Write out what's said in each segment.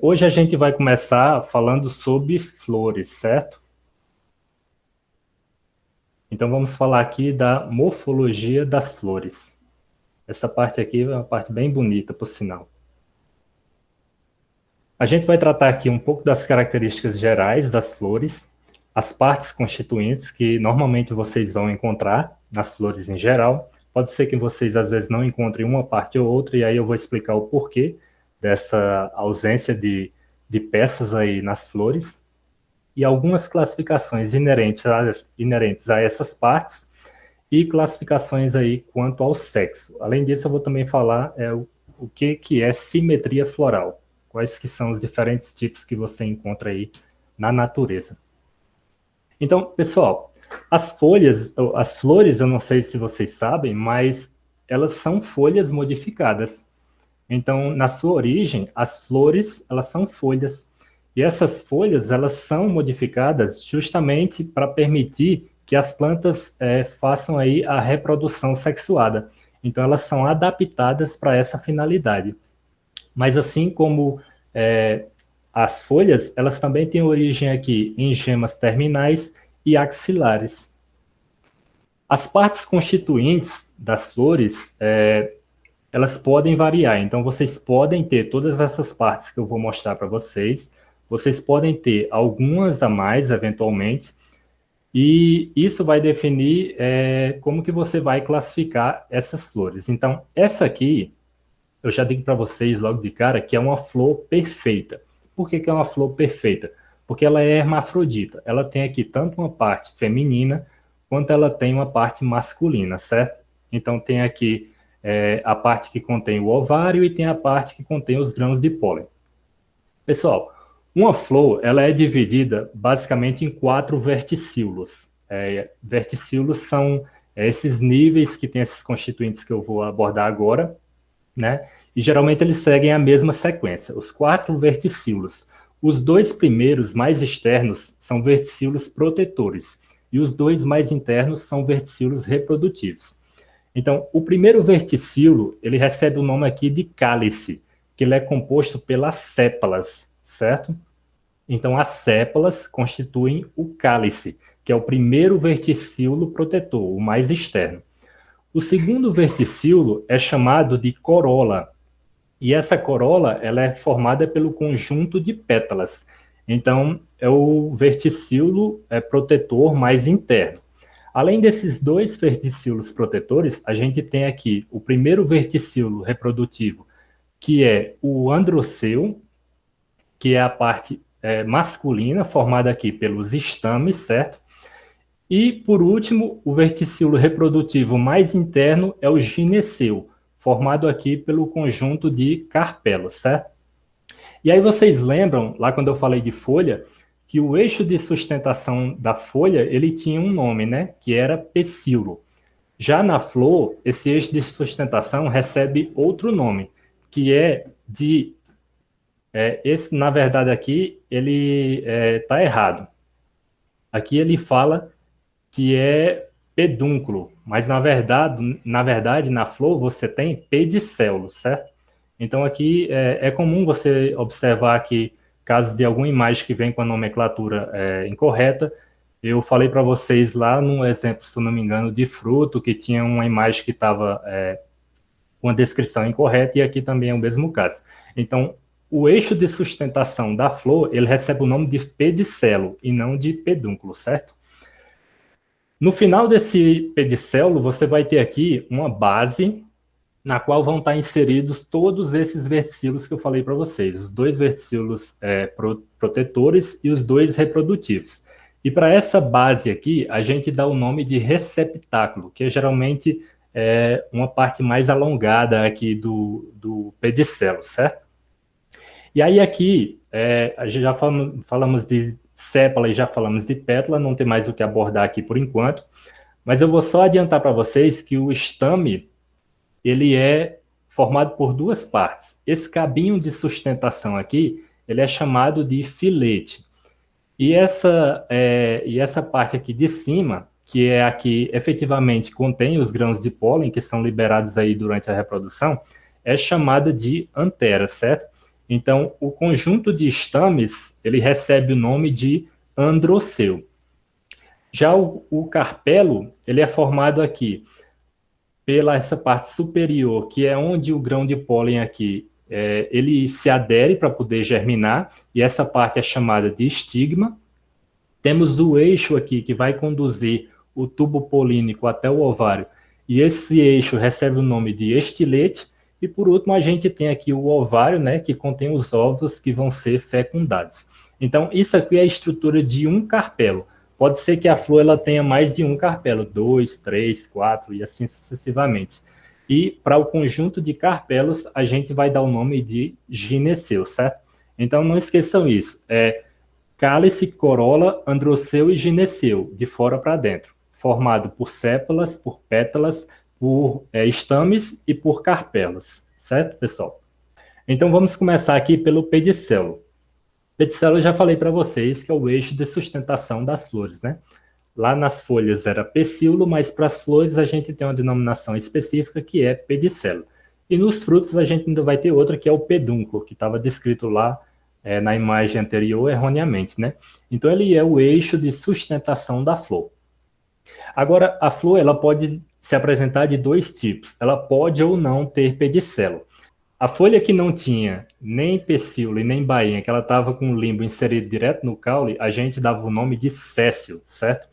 Hoje a gente vai começar falando sobre flores, certo? Então vamos falar aqui da morfologia das flores. Essa parte aqui é uma parte bem bonita, por sinal. A gente vai tratar aqui um pouco das características gerais das flores, as partes constituintes que normalmente vocês vão encontrar nas flores em geral. Pode ser que vocês às vezes não encontrem uma parte ou outra, e aí eu vou explicar o porquê dessa ausência de peças aí nas flores. E algumas classificações inerentes a essas partes e classificações aí quanto ao sexo. Além disso, eu vou também falar o que é simetria floral, quais que são os diferentes tipos que você encontra aí na natureza. Então, pessoal, as flores, eu não sei se vocês sabem, mas elas são folhas modificadas. Então, na sua origem, as flores, elas são folhas. E essas folhas, elas são modificadas justamente para permitir que as plantas façam aí a reprodução sexuada. Então, elas são adaptadas para essa finalidade. Mas assim como é, as folhas, elas também têm origem aqui em gemas terminais e axilares. As partes constituintes das flores, elas podem variar. Então, vocês podem ter todas essas partes que eu vou mostrar para vocês. Vocês podem ter algumas a mais, eventualmente. E isso vai definir como que você vai classificar essas flores. Então, essa aqui, eu já digo para vocês logo de cara que é uma flor perfeita. Por que que é uma flor perfeita? Porque ela é hermafrodita. Ela tem aqui tanto uma parte feminina, quanto ela tem uma parte masculina, certo? Então, tem aqui a parte que contém o ovário e tem a parte que contém os grãos de pólen. Pessoal, uma flor ela é dividida basicamente em 4 verticílulos. Verticílulos são esses níveis que tem esses constituintes que eu vou abordar agora, né? E geralmente eles seguem a mesma sequência, os 4 verticílulos. Os 2 primeiros, mais externos, são verticílulos protetores, e os 2 mais internos são verticílulos reprodutivos. Então, o primeiro verticilo, ele recebe o nome aqui de cálice, que ele é composto pelas sépalas, certo? Então, as sépalas constituem o cálice, que é o primeiro verticilo protetor, o mais externo. O segundo verticilo é chamado de corola, e essa corola ela é formada pelo conjunto de pétalas. Então, é o verticilo protetor mais interno. Além desses 2 verticilos protetores, a gente tem aqui o primeiro verticilo reprodutivo, que é o androceu, que é a parte masculina, formada aqui pelos estames, certo? E, por último, o verticilo reprodutivo mais interno é o gineceu, formado aqui pelo conjunto de carpelos, certo? E aí vocês lembram, lá quando eu falei de folha, que o eixo de sustentação da folha, ele tinha um nome, né? Que era pecíolo. Já na flor, esse eixo de sustentação recebe outro nome, que é de... esse, na verdade, aqui, ele está errado. Aqui ele fala que é pedúnculo, mas na verdade, na flor você tem pedicelo, certo? Então aqui é comum você observar que casos de alguma imagem que vem com a nomenclatura incorreta, eu falei para vocês lá no exemplo, se não me engano, de fruto, que tinha uma imagem que estava com a descrição incorreta, e aqui também é o mesmo caso. Então, o eixo de sustentação da flor, ele recebe o nome de pedicelo e não de pedúnculo, certo? No final desse pedicelo, você vai ter aqui uma base na qual vão estar inseridos todos esses verticilos que eu falei para vocês, os 2 verticilos protetores e os 2 reprodutivos. E para essa base aqui, a gente dá o nome de receptáculo, que é geralmente uma parte mais alongada aqui do pedicelo, certo? E aí aqui, a gente já falamos de sépala e já falamos de pétala, não tem mais o que abordar aqui por enquanto, mas eu vou só adiantar para vocês que o estame, ele é formado por 2 partes. Esse cabinho de sustentação aqui, ele é chamado de filete. E essa parte aqui de cima, que é a que efetivamente contém os grãos de pólen que são liberados aí durante a reprodução, é chamada de antera, certo? Então, o conjunto de estames, ele recebe o nome de androceu. Já o carpelo, ele é formado aqui pela essa parte superior, que é onde o grão de pólen aqui, ele se adere para poder germinar, e essa parte é chamada de estigma. Temos o eixo aqui, que vai conduzir o tubo polínico até o ovário, e esse eixo recebe o nome de estilete, e por último a gente tem aqui o ovário, né, que contém os óvulos que vão ser fecundados. Então, isso aqui é a estrutura de um carpelo. Pode ser que a flor ela tenha mais de um carpelo, 2, 3, 4 e assim sucessivamente. E para o conjunto de carpelos, a gente vai dar o nome de gineceu, certo? Então, não esqueçam isso. Cálice, corola, androceu e gineceu, de fora para dentro, formado por sépalas, por pétalas, por estames e por carpelas, certo, pessoal? Então vamos começar aqui pelo pedicelo. Pedicelo eu já falei para vocês que é o eixo de sustentação das flores, né? Lá nas folhas era pecíolo, mas para as flores a gente tem uma denominação específica que é pedicelo. E nos frutos a gente ainda vai ter outra que é o pedúnculo, que estava descrito lá na imagem anterior erroneamente, né? Então ele é o eixo de sustentação da flor. Agora, a flor ela pode se apresentar de dois tipos. Ela pode ou não ter pedicelo. A folha que não tinha nem pecíolo e nem bainha, que ela estava com o limbo inserido direto no caule, a gente dava o nome de séssil, certo?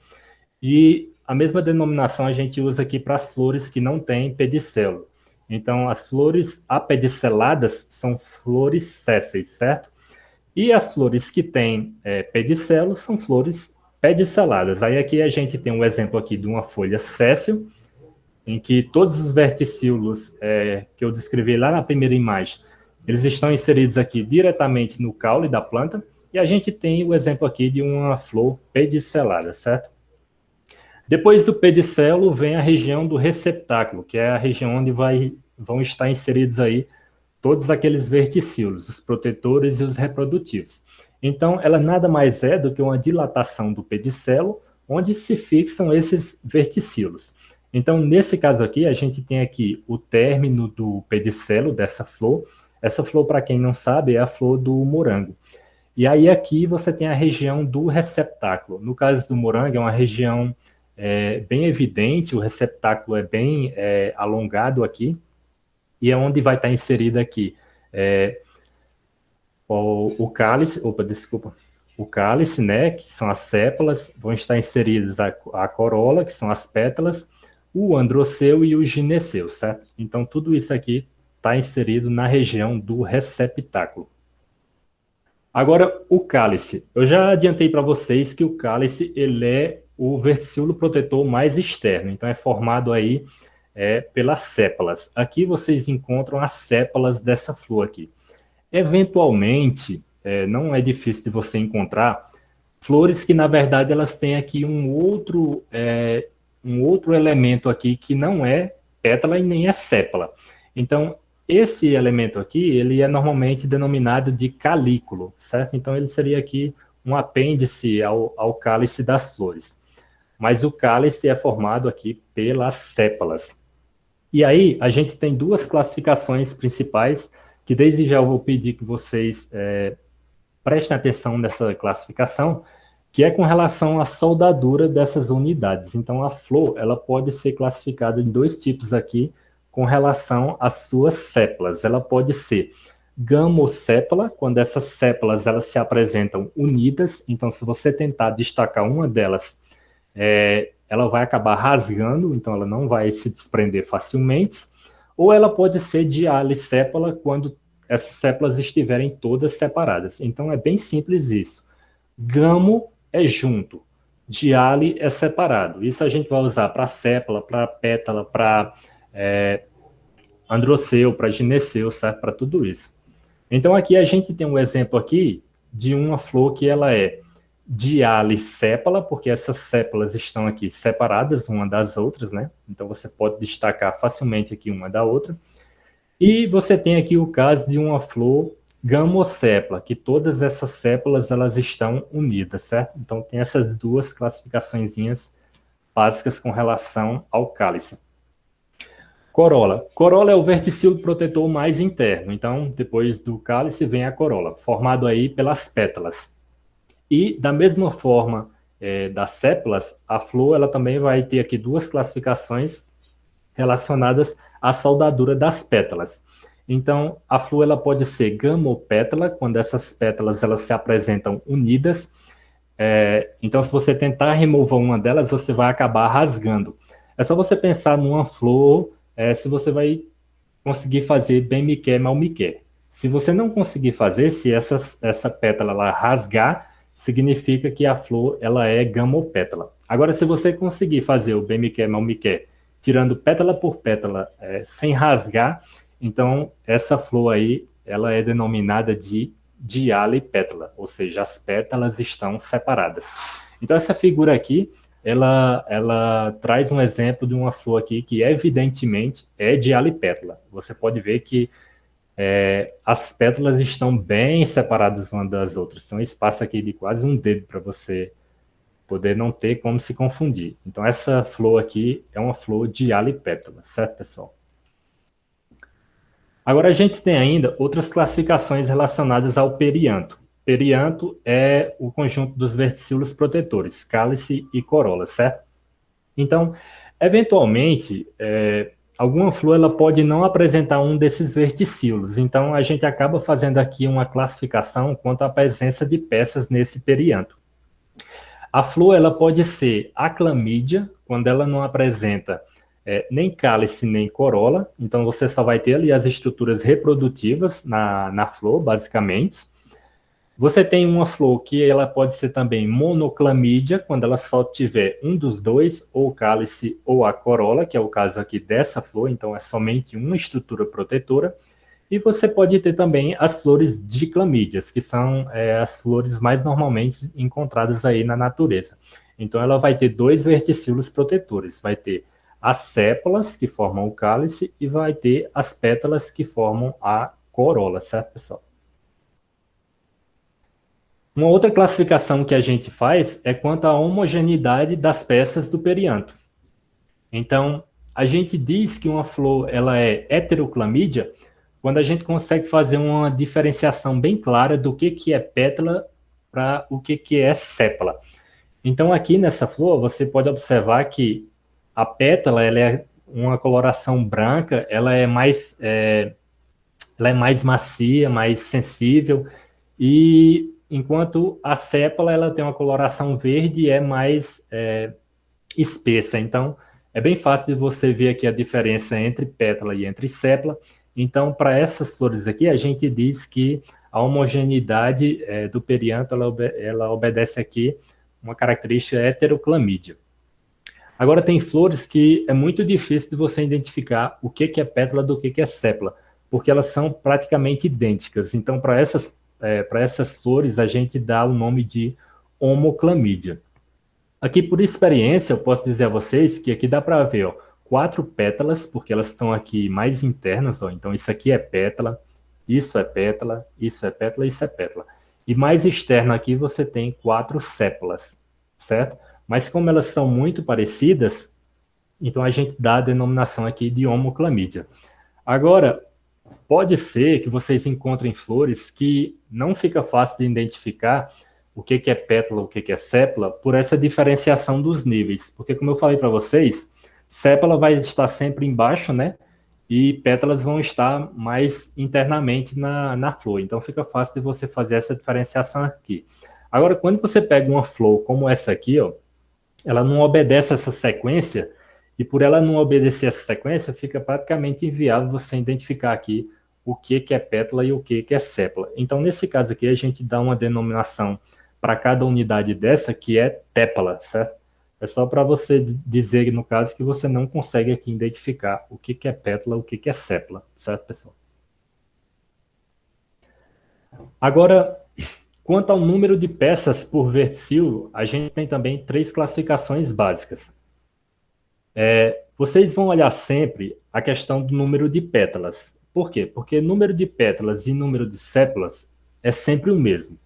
E a mesma denominação a gente usa aqui para as flores que não têm pedicelo. Então, as flores apediceladas são flores sésseis, certo? E as flores que têm pedicelo são flores pediceladas. Aí aqui a gente tem um exemplo aqui de uma folha séssil, em que todos os verticílulos que eu descrevi lá na primeira imagem, eles estão inseridos aqui diretamente no caule da planta, e a gente tem o exemplo aqui de uma flor pedicelada, certo? Depois do pedicelo vem a região do receptáculo, que é a região onde vão estar inseridos aí todos aqueles verticílulos, os protetores e os reprodutivos. Então, ela nada mais é do que uma dilatação do pedicelo, onde se fixam esses verticílulos. Então, nesse caso aqui, a gente tem aqui o término do pedicelo dessa flor. Essa flor, para quem não sabe, é a flor do morango. E aí aqui você tem a região do receptáculo. No caso do morango, é uma região bem evidente, o receptáculo é bem alongado aqui, e é onde vai estar inserido aqui o cálice, né, que são as sépalas, vão estar inseridos a corola, que são as pétalas, o androceu e o gineceu, certo? Então, tudo isso aqui está inserido na região do receptáculo. Agora, o cálice. Eu já adiantei para vocês que o cálice ele é o verticílulo protetor mais externo, então é formado aí pelas sépalas. Aqui vocês encontram as sépalas dessa flor aqui. Eventualmente, não é difícil de você encontrar flores que, na verdade, elas têm aqui um outro elemento aqui que não é pétala e nem é sépala. Então, esse elemento aqui, ele é normalmente denominado de calículo, certo? Então, ele seria aqui um apêndice ao cálice das flores. Mas o cálice é formado aqui pelas sépalas. E aí, a gente tem duas classificações principais, que desde já eu vou pedir que vocês prestem atenção nessa classificação, que é com relação à soldadura dessas unidades. Então, a flor ela pode ser classificada em dois tipos aqui, com relação às suas sépalas. Ela pode ser gamosépala, quando essas sépalas elas se apresentam unidas. Então, se você tentar destacar uma delas, ela vai acabar rasgando, então ela não vai se desprender facilmente. Ou ela pode ser dialisépala, quando essas sépalas estiverem todas separadas. Então, é bem simples isso. Gamo é junto, diale é separado. Isso a gente vai usar para sépala, para pétala, para androceu, para gineceu, certo? Para tudo isso. Então, aqui a gente tem um exemplo aqui de uma flor que ela é dialisépala, porque essas sépalas estão aqui separadas uma das outras, né? Então, você pode destacar facilmente aqui uma da outra. E você tem aqui o caso de uma flor gamosépala, que todas essas sépalas elas estão unidas, certo? Então, tem essas duas classificaçõezinhas básicas com relação ao cálice. Corola. Corola é o verticilo protetor mais interno. Então, depois do cálice vem a corola, formado aí pelas pétalas. E da mesma forma das sépalas, a flor ela também vai ter aqui duas classificações relacionadas à soldadura das pétalas. Então, a flor ela pode ser gamopétala, quando essas pétalas elas se apresentam unidas. Então, se você tentar remover uma delas, você vai acabar rasgando. É só você pensar numa flor, se você vai conseguir fazer bem me quer, mal me quer. Se você não conseguir fazer, se essa pétala ela rasgar, significa que a flor ela é gamopétala. Agora, se você conseguir fazer o bem me quer, mal me quer, tirando pétala por pétala, sem rasgar, então essa flor aí ela é denominada de dialipétala, ou seja, as pétalas estão separadas. Então essa figura aqui ela traz um exemplo de uma flor aqui que evidentemente é dialipétala. Você pode ver que as pétalas estão bem separadas uma das outras. Tem um espaço aqui de quase um dedo para você poder não ter como se confundir. Então essa flor aqui é uma flor dialipétala, certo, pessoal? Agora a gente tem ainda outras classificações relacionadas ao perianto. Perianto é o conjunto dos verticílios protetores, cálice e corola, certo? Então, eventualmente, alguma flor ela pode não apresentar um desses verticílios. Então, a gente acaba fazendo aqui uma classificação quanto à presença de peças nesse perianto. A flor ela pode ser aclamídia, quando ela não apresenta nem cálice nem corola. Então, você só vai ter ali as estruturas reprodutivas na flor, basicamente. Você tem uma flor que ela pode ser também monoclamídia, quando ela só tiver um dos dois, ou o cálice ou a corola, que é o caso aqui dessa flor, então é somente uma estrutura protetora. E você pode ter também as flores diclamídeas, que são as flores mais normalmente encontradas aí na natureza. Então ela vai ter dois verticílios protetores, vai ter as sépalas, que formam o cálice, e vai ter as pétalas, que formam a corola, certo, pessoal? Uma outra classificação que a gente faz é quanto à homogeneidade das peças do perianto. Então, a gente diz que uma flor ela é heteroclamídia quando a gente consegue fazer uma diferenciação bem clara do que é pétala para o que é sépala. Então, aqui nessa flor, você pode observar que a pétala ela é uma coloração branca, ela é mais macia, mais sensível, e enquanto a sépala ela tem uma coloração verde e é mais espessa. Então, é bem fácil de você ver aqui a diferença entre pétala e entre sépala. Então, para essas flores aqui, a gente diz que a homogeneidade do perianto ela obedece aqui uma característica heteroclamídia. Agora, tem flores que é muito difícil de você identificar o que é pétala do que é sépala, porque elas são praticamente idênticas. Então, para essas flores, a gente dá o nome de homoclamídia. Aqui, por experiência, eu posso dizer a vocês que aqui dá para ver, ó, 4 pétalas, porque elas estão aqui mais internas, ó. Então, isso aqui é pétala, isso é pétala, isso é pétala, isso é pétala. E mais externo aqui você tem 4 sépalas, certo? Mas como elas são muito parecidas, então a gente dá a denominação aqui de homoclamídia. Agora, pode ser que vocês encontrem flores que não fica fácil de identificar o que é pétala, o que é sépala, por essa diferenciação dos níveis. Porque, como eu falei para vocês, sépala vai estar sempre embaixo, né? E pétalas vão estar mais internamente na flor. Então, fica fácil de você fazer essa diferenciação aqui. Agora, quando você pega uma flor como essa aqui, ó, ela não obedece essa sequência, e por ela não obedecer essa sequência, fica praticamente inviável você identificar aqui o que é pétala e o que é sépala. Então, nesse caso aqui, a gente dá uma denominação para cada unidade dessa, que é tépala, certo? É só para você dizer, no caso, que você não consegue aqui identificar o que é pétala, o que é sépala, certo, pessoal? Agora, quanto ao número de peças por verticil, a gente tem também 3 classificações básicas. Vocês vão olhar sempre a questão do número de pétalas. Por quê? Porque número de pétalas e número de sépalas é sempre o mesmo,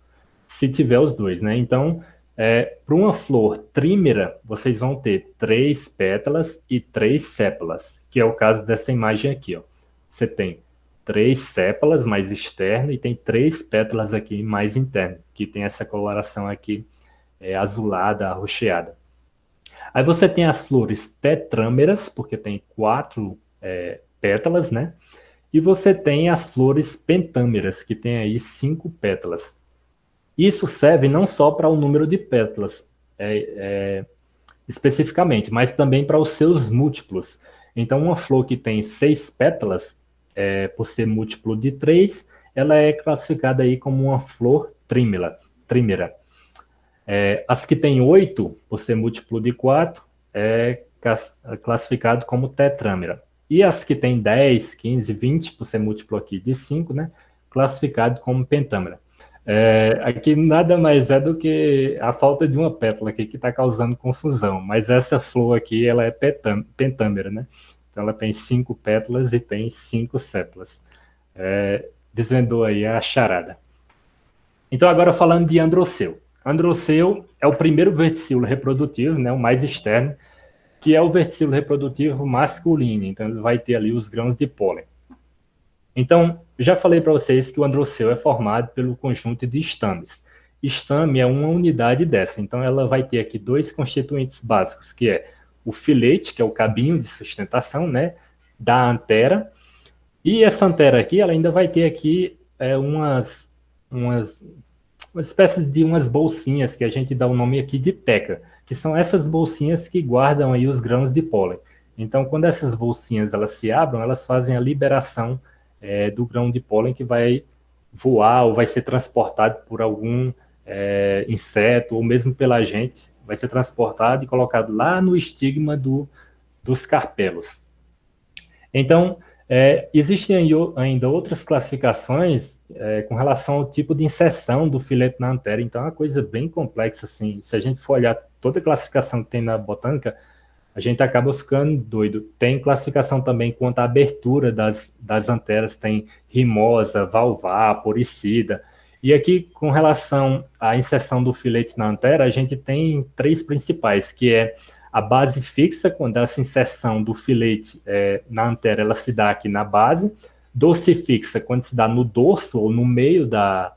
se tiver os dois, né? Então, Para uma flor trímera, vocês vão ter 3 pétalas e 3 sépalas, que é o caso dessa imagem aqui, ó. Você tem 3 sépalas mais externo e tem 3 pétalas aqui mais interno, que tem essa coloração aqui azulada, arroxeada. Aí você tem as flores tetrâmeras, porque tem 4 pétalas, né? E você tem as flores pentâmeras, que tem aí 5 pétalas. Isso serve não só para o número de pétalas, especificamente, mas também para os seus múltiplos. Então, uma flor que tem 6 pétalas, por ser múltiplo de 3, ela é classificada aí como uma flor trímera. As que têm 8, por ser múltiplo de 4, é classificado como tetrâmera. E as que têm 10, 15, 20, por ser múltiplo aqui de 5, né, classificado como pentâmera. Aqui nada mais é do que a falta de uma pétala aqui que está causando confusão, mas essa flor aqui ela é pentâmera, né? Então ela tem 5 pétalas e tem 5 sépalas. Desvendou aí a charada. Então agora falando de androceu. Androceu é o primeiro verticilo reprodutivo, né, o mais externo, que é o verticilo reprodutivo masculino. Então ele vai ter ali os grãos de pólen. Então, já falei para vocês que o androceu é formado pelo conjunto de estames. Estame é uma unidade dessa, então ela vai ter aqui 2 constituintes básicos, que é o filete, que é o cabinho de sustentação, né, da antera, e essa antera aqui, ela ainda vai ter aqui umas espécies de umas bolsinhas, que a gente dá o nome aqui de teca, que são essas bolsinhas que guardam aí os grãos de pólen. Então, quando essas bolsinhas elas se abrem, elas fazem a liberação do grão de pólen que vai voar ou vai ser transportado por algum inseto ou mesmo pela gente, vai ser transportado e colocado lá no estigma dos carpelos. Então, existem ainda outras classificações com relação ao tipo de inserção do filete na antera. Então, é uma coisa bem complexa, assim. Se a gente for olhar toda a classificação que tem na botânica, a gente acaba ficando doido. Tem classificação também quanto à abertura das anteras, tem rimosa, valvar, poricida. E aqui, com relação à inserção do filete na antera, a gente tem 3 principais, que é a base fixa, quando essa inserção do filete na antera, ela se dá aqui na base. Dorsifixa, quando se dá no dorso ou no meio da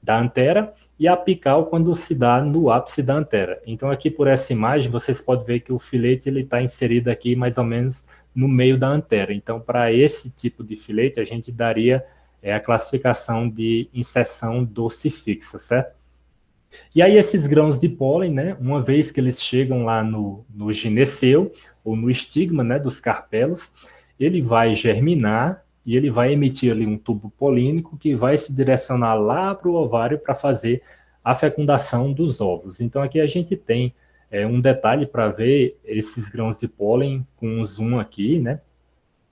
antera, e a apical quando se dá no ápice da antera. Então aqui por essa imagem vocês podem ver que o filete ele está inserido aqui mais ou menos no meio da antera. Então para esse tipo de filete a gente daria a classificação de inserção dorsifixa, certo? E aí esses grãos de pólen, né, uma vez que eles chegam lá no gineceu ou no estigma, né, dos carpelos, ele vai germinar e ele vai emitir ali um tubo polínico que vai se direcionar lá para o ovário para fazer a fecundação dos ovos. Então aqui a gente tem um detalhe para ver esses grãos de pólen com um zoom aqui, né?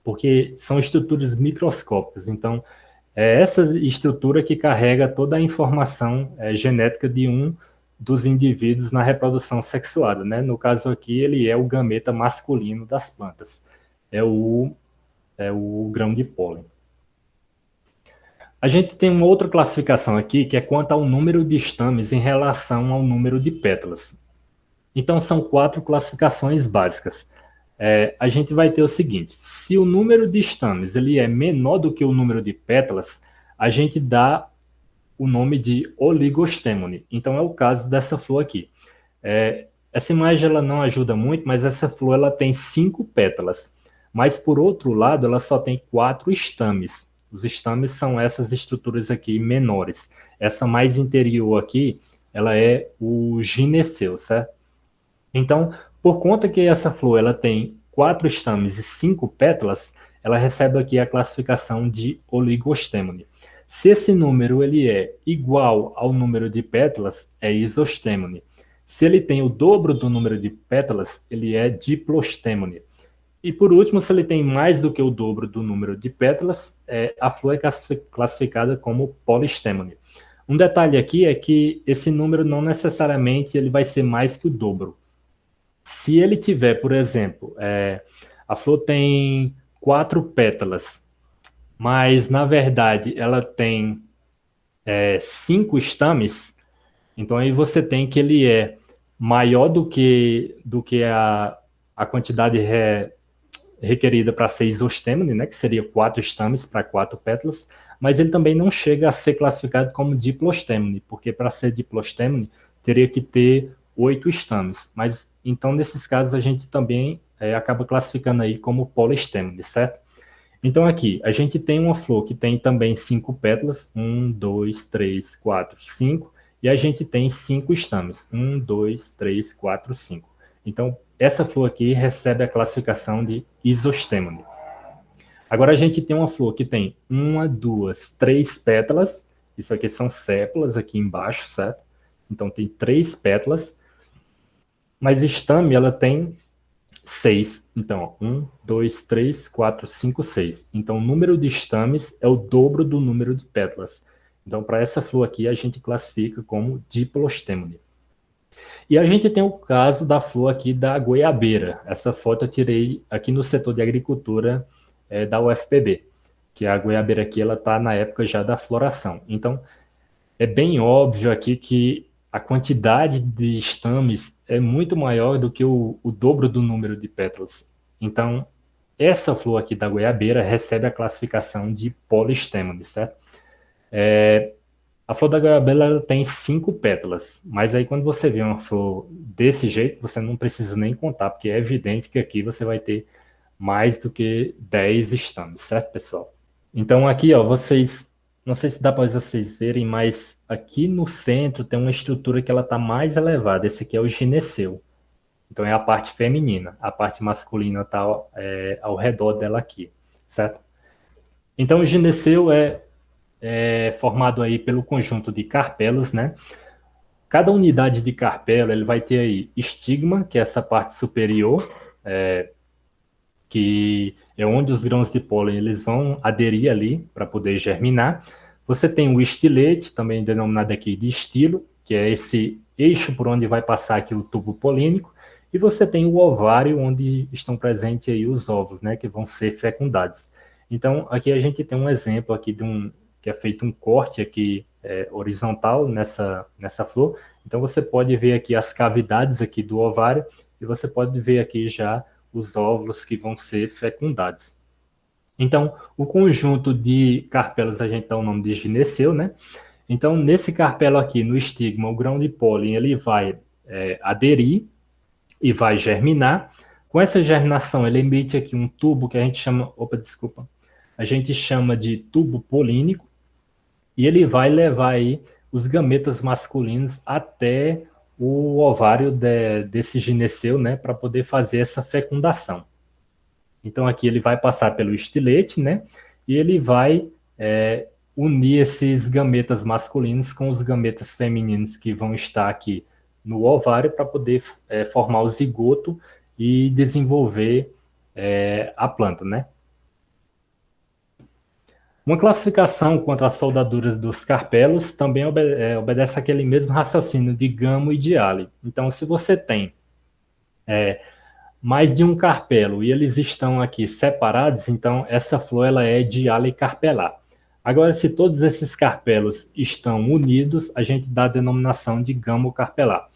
Porque são estruturas microscópicas. Então é essa estrutura que carrega toda a informação genética de um dos indivíduos na reprodução sexuada, né? No caso aqui ele é o gameta masculino das plantas. É o grão de pólen. A gente tem uma outra classificação aqui, que é quanto ao número de estames em relação ao número de pétalas. Então, são 4 classificações básicas. A gente vai ter o seguinte, se o número de estames ele é menor do que o número de pétalas, a gente dá o nome de oligostêmone. Então, é o caso dessa flor aqui. Essa imagem ela não ajuda muito, mas essa flor ela tem 5 pétalas. Mas, por outro lado, ela só tem 4 estames. Os estames são essas estruturas aqui menores. Essa mais interior aqui, ela é o gineceu, certo? Então, por conta que essa flor ela tem 4 estames e 5 pétalas, ela recebe aqui a classificação de oligostêmone. Se esse número ele é igual ao número de pétalas, é isostêmone. Se ele tem o dobro do número de pétalas, ele é diplostêmone. E por último, se ele tem mais do que o dobro do número de pétalas, a flor é classificada como polistêmone. Um detalhe aqui é que esse número não necessariamente ele vai ser mais que o dobro. Se ele tiver, por exemplo, a flor tem 4 pétalas, mas na verdade ela tem 5 estames, Então aí você tem que ele é maior do que a quantidade requerida para ser isostêmone, né, que seria 4 estames para 4 pétalas, mas ele também não chega a ser classificado como diplostêmone, porque para ser diplostêmone teria que ter 8 estames. Mas então nesses casos a gente também acaba classificando aí como polistêmone, certo? Então aqui a gente tem uma flor que tem também 5 pétalas, 1, 2, 3, 4, 5, e a gente tem 5 estames, 1, 2, 3, 4, 5. Então essa flor aqui recebe a classificação de isostêmone. Agora a gente tem uma flor que tem 1, 2, 3 pétalas, isso aqui são sépalas aqui embaixo, certo? Então tem 3 pétalas, mas estame ela tem 6. Então, 1, 2, 3, 4, 5, 6. Então, o número de estames é o dobro do número de pétalas. Então, para essa flor aqui, a gente classifica como diplostêmone. E a gente tem o caso da flor aqui da goiabeira. Essa foto eu tirei aqui no setor de agricultura da UFPB, que a goiabeira aqui ela está na época já da floração. Então, é bem óbvio aqui que a quantidade de estames é muito maior do que o dobro do número de pétalas. Então, essa flor aqui da goiabeira recebe a classificação de polistêmone, certo? A flor da goiabeira ela tem 5 pétalas, mas aí quando você vê uma flor desse jeito, você não precisa nem contar, porque é evidente que aqui você vai ter mais do que 10 estames, certo, pessoal? Então aqui, ó, vocês, não sei se dá para vocês verem, mas aqui no centro tem uma estrutura que ela está mais elevada. Esse aqui é o gineceu. Então é a parte feminina. A parte masculina está ao redor dela aqui, certo? Então o gineceu é formado aí pelo conjunto de carpelos, né? Cada unidade de carpelo ele vai ter aí estigma, que é essa parte superior, que é onde os grãos de pólen eles vão aderir ali para poder germinar. Você tem o estilete, também denominado aqui de estilo, que é esse eixo por onde vai passar aqui o tubo polínico, e você tem o ovário, onde estão presentes aí os óvulos, né, que vão ser fecundados. Então, aqui a gente tem um exemplo aqui que é feito um corte aqui horizontal nessa flor. Então, você pode ver aqui as cavidades aqui do ovário, e você pode ver aqui já os óvulos que vão ser fecundados. Então, o conjunto de carpelos a gente dá o nome de gineceu, né? Então, nesse carpelo aqui, no estigma, o grão de pólen ele vai aderir e vai germinar. Com essa germinação, ele emite aqui um tubo que a gente chama, a gente chama de tubo polínico, e ele vai levar aí os gametas masculinos até o ovário desse gineceu, né, para poder fazer essa fecundação. Então aqui ele vai passar pelo estilete, né, e ele vai unir esses gametas masculinos com os gametas femininos que vão estar aqui no ovário para poder formar o zigoto e desenvolver a planta, né? Uma classificação quanto às soldaduras dos carpelos também obedece àquele mesmo raciocínio de Gamo e de Ali. Então, se você tem mais de um carpelo e eles estão aqui separados, então essa flor ela é de ala carpelar. Agora, se todos esses carpelos estão unidos, a gente dá a denominação de gamo carpelar.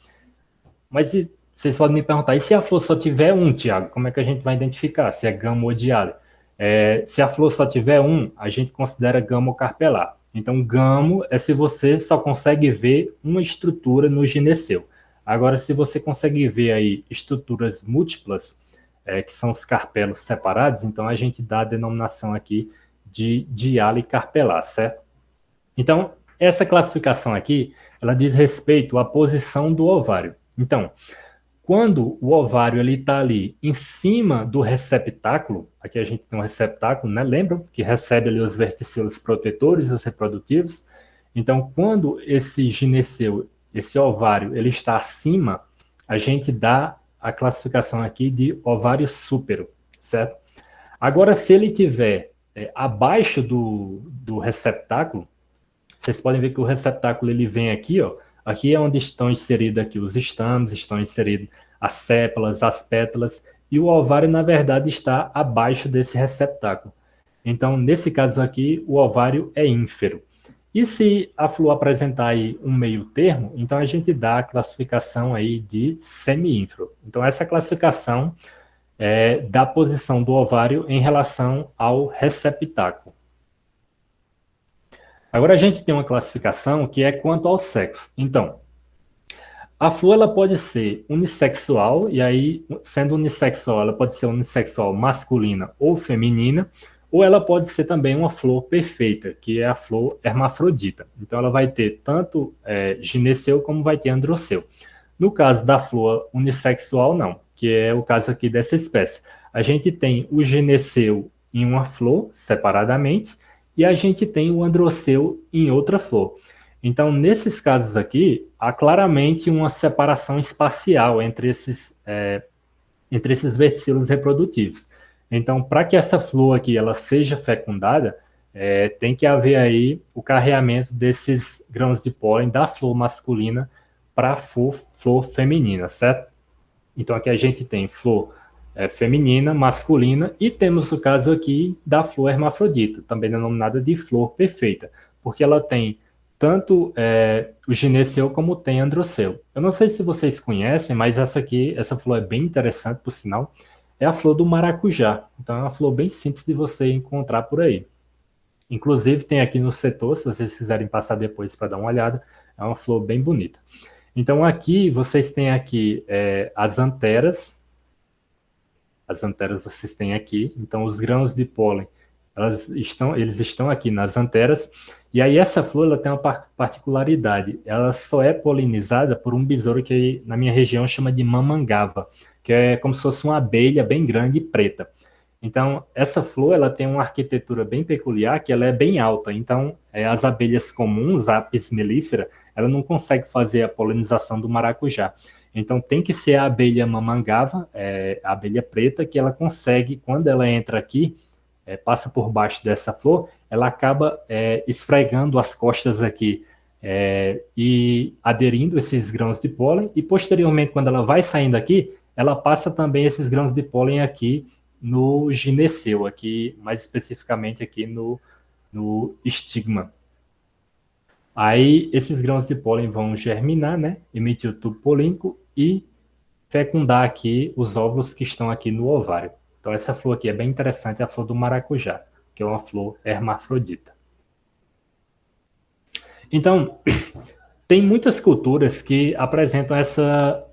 Mas vocês podem me perguntar, e se a flor só tiver um, Tiago, como é que a gente vai identificar se é gamo ou de ala? Se a flor só tiver um, a gente considera gamo carpelar. Então, gamo é se você só consegue ver uma estrutura no gineceu. Agora, se você consegue ver aí estruturas múltiplas, que são os carpelos separados, então a gente dá a denominação aqui de diala e carpelar, certo? Então, essa classificação aqui, ela diz respeito à posição do ovário. Então, quando o ovário ele está ali em cima do receptáculo, aqui a gente tem um receptáculo, né? Lembram que recebe ali os verticilos protetores, os reprodutivos. Então, quando esse gineceu, esse ovário, ele está acima, a gente dá a classificação aqui de ovário súpero, certo? Agora, se ele tiver abaixo do receptáculo, vocês podem ver que o receptáculo ele vem aqui, ó. Aqui é onde estão inseridos aqui os estames, estão inseridos as sépalas, as pétalas, e o ovário, na verdade, está abaixo desse receptáculo. Então, nesse caso aqui, o ovário é ínfero. E se a flor apresentar aí um meio termo, então a gente dá a classificação aí de semi-ínfero. Então essa classificação é da posição do ovário em relação ao receptáculo. Agora a gente tem uma classificação que é quanto ao sexo. Então, a flor ela pode ser unissexual, e aí, sendo unissexual, ela pode ser unissexual masculina ou feminina, ou ela pode ser também uma flor perfeita, que é a flor hermafrodita. Então, ela vai ter tanto gineceu como vai ter androceu. No caso da flor unissexual, não, que é o caso aqui dessa espécie. A gente tem o gineceu em uma flor, separadamente, e a gente tem o androceu em outra flor. Então, nesses casos aqui, há claramente uma separação espacial entre esses verticilos reprodutivos. Então, para que essa flor aqui ela seja fecundada, tem que haver aí o carreamento desses grãos de pólen da flor masculina para a flor feminina, certo? Então, aqui a gente tem flor feminina, masculina, e temos o caso aqui da flor hermafrodita, também denominada de flor perfeita, porque ela tem tanto o gineceu como tem androceu. Eu não sei se vocês conhecem, mas essa flor é bem interessante, por sinal, é a flor do maracujá. Então é uma flor bem simples de você encontrar por aí. Inclusive tem aqui no setor, se vocês quiserem passar depois para dar uma olhada, é uma flor bem bonita. Então aqui vocês têm aqui as anteras vocês têm aqui, então os grãos de pólen, eles estão aqui nas anteras, e aí essa flor ela tem uma particularidade, ela só é polinizada por um besouro que na minha região chama de mamangava, que é como se fosse uma abelha bem grande e preta. Então, essa flor ela tem uma arquitetura bem peculiar, que ela é bem alta. Então, as abelhas comuns, a Apis mellifera, ela não consegue fazer a polinização do maracujá. Então, tem que ser a abelha mamangava, a abelha preta, que ela consegue, quando ela entra aqui, passa por baixo dessa flor, ela acaba esfregando as costas aqui e aderindo esses grãos de pólen, e posteriormente, quando ela vai saindo aqui, ela passa também esses grãos de pólen aqui no gineceu, aqui, mais especificamente aqui no estigma. Aí esses grãos de pólen vão germinar, né? Emitir o tubo polínico e fecundar aqui os óvulos que estão aqui no ovário. Então essa flor aqui é bem interessante, é a flor do maracujá, que é uma flor hermafrodita. Então, tem muitas culturas que apresentam essa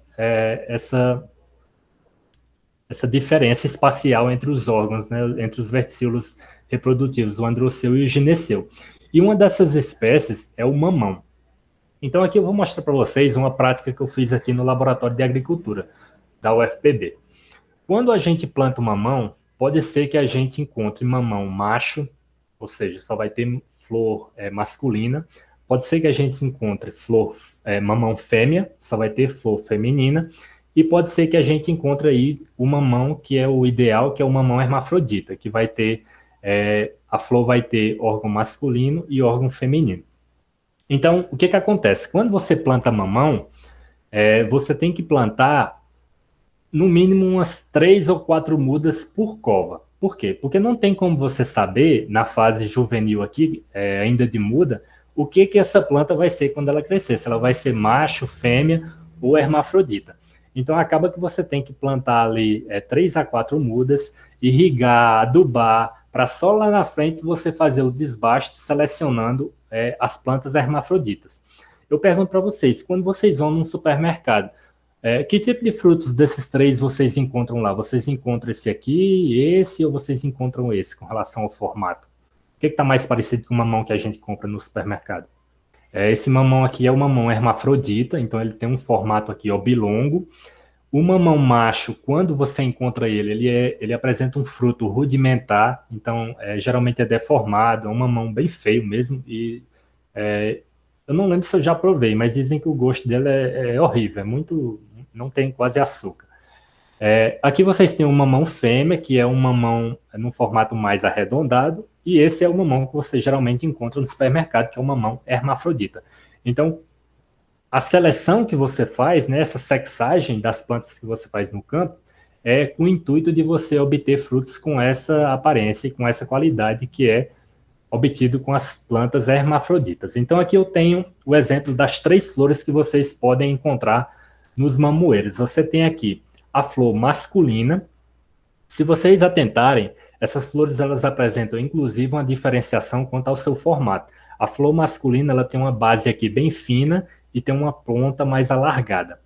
diferença espacial entre os órgãos, né, entre os verticilos reprodutivos, o androceu e o gineceu. E uma dessas espécies é o mamão. Então aqui eu vou mostrar para vocês uma prática que eu fiz aqui no Laboratório de Agricultura, da UFPB. Quando a gente planta o mamão, pode ser que a gente encontre mamão macho, ou seja, só vai ter flor masculina. Pode ser que a gente encontre mamão fêmea, só vai ter flor feminina. E pode ser que a gente encontre aí o mamão que é o ideal, que é o mamão hermafrodita, que vai ter, a flor vai ter órgão masculino e órgão feminino. Então, o que acontece? Quando você planta mamão, você tem que plantar no mínimo umas 3 ou 4 mudas por cova. Por quê? Porque não tem como você saber, na fase juvenil aqui, ainda de muda, o que essa planta vai ser quando ela crescer. Se ela vai ser macho, fêmea ou hermafrodita. Então, acaba que você tem que plantar ali 3 a 4 mudas, irrigar, adubar, para só lá na frente você fazer o desbaste selecionando as plantas hermafroditas. Eu pergunto para vocês, quando vocês vão num supermercado, que tipo de frutos desses 3 vocês encontram lá? Vocês encontram esse aqui, esse, ou vocês encontram esse com relação ao formato? O que está mais parecido com o mamão que a gente compra no supermercado? Esse mamão aqui é o mamão hermafrodita, então ele tem um formato aqui oblongo. O mamão macho, quando você encontra ele apresenta um fruto rudimentar, então geralmente é deformado, é um mamão bem feio mesmo, e eu não lembro se eu já provei, mas dizem que o gosto dele é horrível, não tem quase açúcar. Aqui vocês têm um mamão fêmea, que é um mamão num formato mais arredondado, e esse é o mamão que você geralmente encontra no supermercado, que é o mamão hermafrodita. Então, a seleção que você faz, né, essa sexagem das plantas que você faz no campo, é com o intuito de você obter frutos com essa aparência e com essa qualidade que é obtido com as plantas hermafroditas. Então aqui eu tenho o exemplo das 3 flores que vocês podem encontrar nos mamoeiros. Você tem aqui a flor masculina. Se vocês atentarem, essas flores elas apresentam inclusive uma diferenciação quanto ao seu formato. A flor masculina ela tem uma base aqui bem fina e tem uma ponta mais alargada.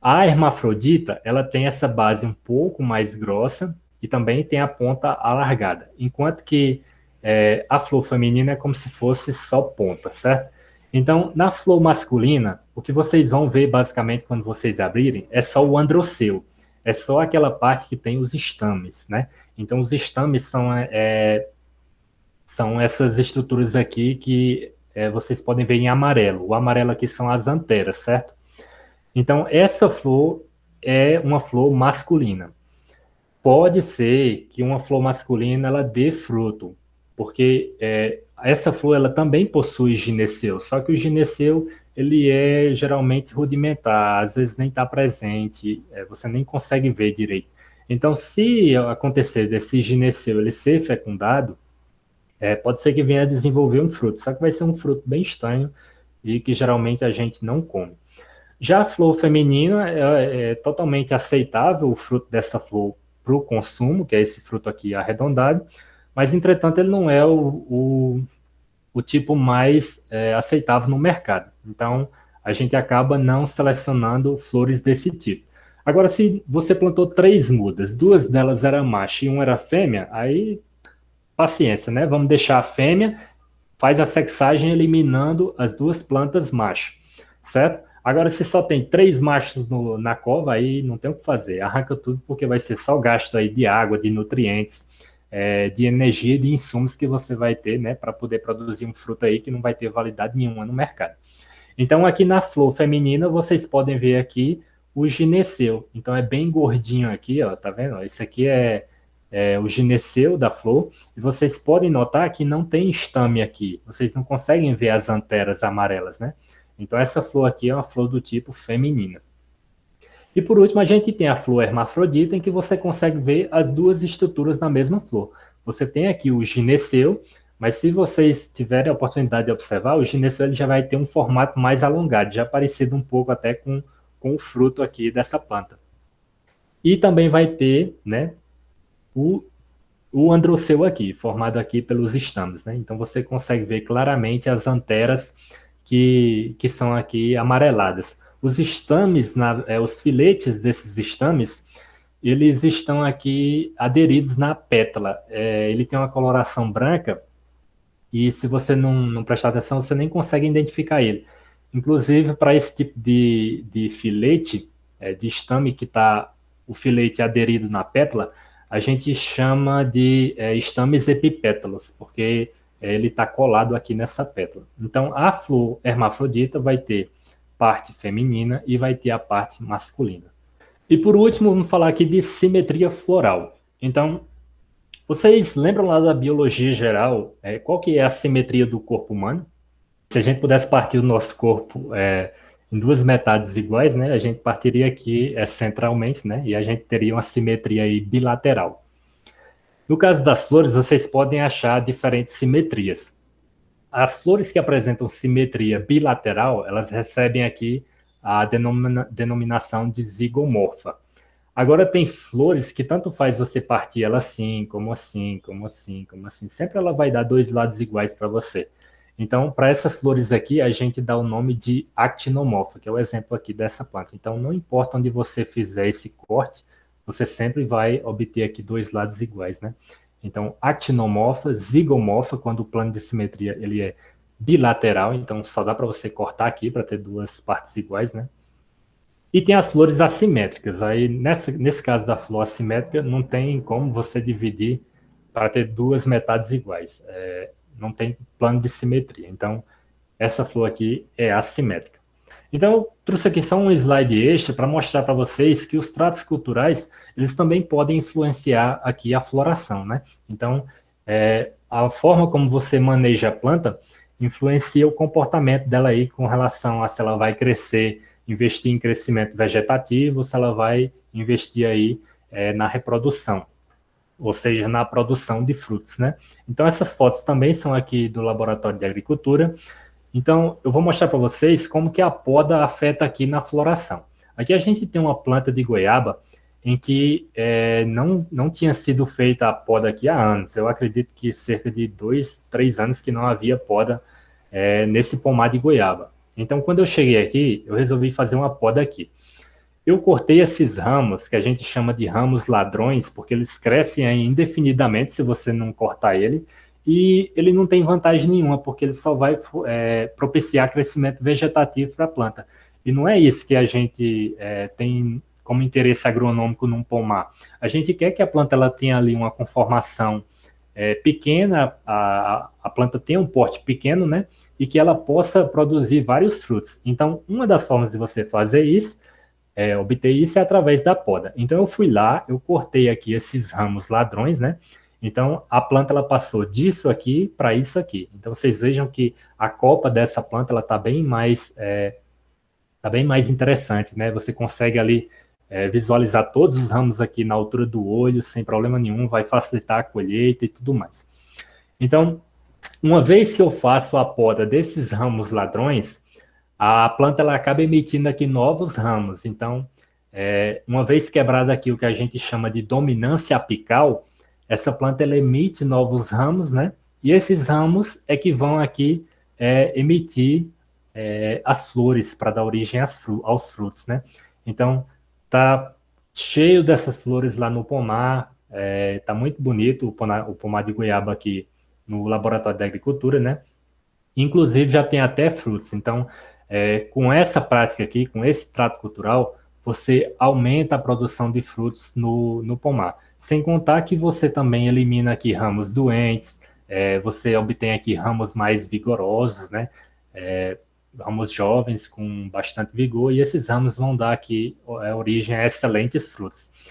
A hermafrodita ela tem essa base um pouco mais grossa e também tem a ponta alargada, enquanto que a flor feminina é como se fosse só ponta, certo? Então, na flor masculina, o que vocês vão ver basicamente quando vocês abrirem é só o androceu, é só aquela parte que tem os estames, né? Então, os estames são essas estruturas aqui que vocês podem ver em amarelo. O amarelo aqui são as anteras, certo? Então, essa flor é uma flor masculina. Pode ser que uma flor masculina ela dê fruto, porque essa flor ela também possui gineceu, só que o gineceu ele é geralmente rudimentar, às vezes nem está presente, você nem consegue ver direito. Então, se acontecer desse gineceu ele ser fecundado, pode ser que venha a desenvolver um fruto, só que vai ser um fruto bem estranho e que geralmente a gente não come. Já a flor feminina é totalmente aceitável o fruto dessa flor para o consumo, que é esse fruto aqui arredondado, mas entretanto ele não é o tipo mais aceitável no mercado. Então a gente acaba não selecionando flores desse tipo. Agora, se você plantou 3 mudas, 2 delas eram macho e 1 era fêmea, aí paciência, né? Vamos deixar a fêmea, faz a sexagem eliminando as 2 plantas macho, certo? Agora, se só tem 3 machos na cova, aí não tem o que fazer. Arranca tudo porque vai ser só gasto aí de água, de nutrientes, de energia, de insumos que você vai ter, né, para poder produzir um fruto aí que não vai ter validade nenhuma no mercado. Então, aqui na flor feminina, vocês podem ver aqui o gineceu. Então, é bem gordinho aqui, ó, tá vendo? Esse aqui é o gineceu da flor. E vocês podem notar que não tem estame aqui. Vocês não conseguem ver as anteras amarelas, né? Então, essa flor aqui é uma flor do tipo feminina. E por último, a gente tem a flor hermafrodita, em que você consegue ver as 2 estruturas na mesma flor. Você tem aqui o gineceu, mas se vocês tiverem a oportunidade de observar, o gineceu ele já vai ter um formato mais alongado, já parecido um pouco até com o fruto aqui dessa planta. E também vai ter, né, o, o androceu aqui, formado aqui pelos estames, né? Então você consegue ver claramente as anteras que são aqui amareladas. Os estames, os filetes desses estames, eles estão aqui aderidos na pétala. Ele tem uma coloração branca e se você não prestar atenção, você nem consegue identificar ele. Inclusive, para esse tipo de filete, de estame que está o filete aderido na pétala, a gente chama de estames epipétalos, porque ele está colado aqui nessa pétala. Então, a flor hermafrodita vai ter parte feminina e vai ter a parte masculina. E por último, vamos falar aqui de simetria floral. Então, vocês lembram lá da biologia geral, qual que é a simetria do corpo humano? Se a gente pudesse partir o nosso corpo em 2 metades iguais, né, a gente partiria aqui centralmente, né, e a gente teria uma simetria aí bilateral. No caso das flores, vocês podem achar diferentes simetrias. As flores que apresentam simetria bilateral, elas recebem aqui a denominação de zigomorfa. Agora tem flores que tanto faz você partir ela assim, como assim, como assim, como assim. Sempre ela vai dar 2 lados iguais para você. Então, para essas flores aqui, a gente dá o nome de actinomorfa, que é o exemplo aqui dessa planta. Então, não importa onde você fizer esse corte, você sempre vai obter aqui 2 lados iguais, né? Então, actinomorfa, zigomorfa, quando o plano de simetria ele é bilateral, então só dá para você cortar aqui para ter 2 partes iguais, né? E tem as flores assimétricas. Aí, nesse caso da flor assimétrica, não tem como você dividir para ter 2 metades iguais. Não tem plano de simetria. Então, essa flor aqui é assimétrica. Então, eu trouxe aqui só um slide extra para mostrar para vocês que os tratos culturais, eles também podem influenciar aqui a floração, né? Então, a forma como você maneja a planta influencia o comportamento dela aí com relação a se ela vai crescer, investir em crescimento vegetativo, se ela vai investir aí na reprodução. ou seja, na produção de frutos, né? Então, essas fotos também são aqui do Laboratório de Agricultura. Então, eu vou mostrar para vocês como que a poda afeta aqui na floração. Aqui a gente tem uma planta de goiaba em que não tinha sido feita a poda aqui há anos. Eu acredito que cerca de 2, 3 anos que não havia poda nesse pomar de goiaba. Então, quando eu cheguei aqui, eu resolvi fazer uma poda aqui. Eu cortei esses ramos, que a gente chama de ramos ladrões, porque eles crescem aí indefinidamente se você não cortar ele, e ele não tem vantagem nenhuma, porque ele só vai propiciar crescimento vegetativo para a planta. E não é isso que a gente tem como interesse agronômico num pomar. A gente quer que a planta ela tenha ali uma conformação pequena, a planta tenha um porte pequeno, né? E que ela possa produzir vários frutos. Então, uma das formas de você fazer isso obter isso é através da poda. Então eu fui lá, eu cortei aqui esses ramos ladrões, né? Então a planta ela passou disso aqui para isso aqui. Então vocês vejam que a copa dessa planta ela tá bem mais interessante, né? Você consegue ali visualizar todos os ramos aqui na altura do olho sem problema nenhum, vai facilitar a colheita e tudo mais. Então, uma vez que eu faço a poda desses ramos ladrões, a planta ela acaba emitindo aqui novos ramos. Então, uma vez quebrada aqui o que a gente chama de dominância apical, essa planta ela emite novos ramos, né? E esses ramos é que vão aqui emitir as flores para dar origem aos frutos, né? Então, tá cheio dessas flores lá no pomar, tá muito bonito o pomar de goiaba aqui no Laboratório da Agricultura, né? Inclusive já tem até frutos. Então, com essa prática aqui, com esse trato cultural, você aumenta a produção de frutos no pomar. Sem contar que você também elimina aqui ramos doentes, você obtém aqui ramos mais vigorosos, né? Ramos jovens com bastante vigor, e esses ramos vão dar aqui origem a excelentes frutos.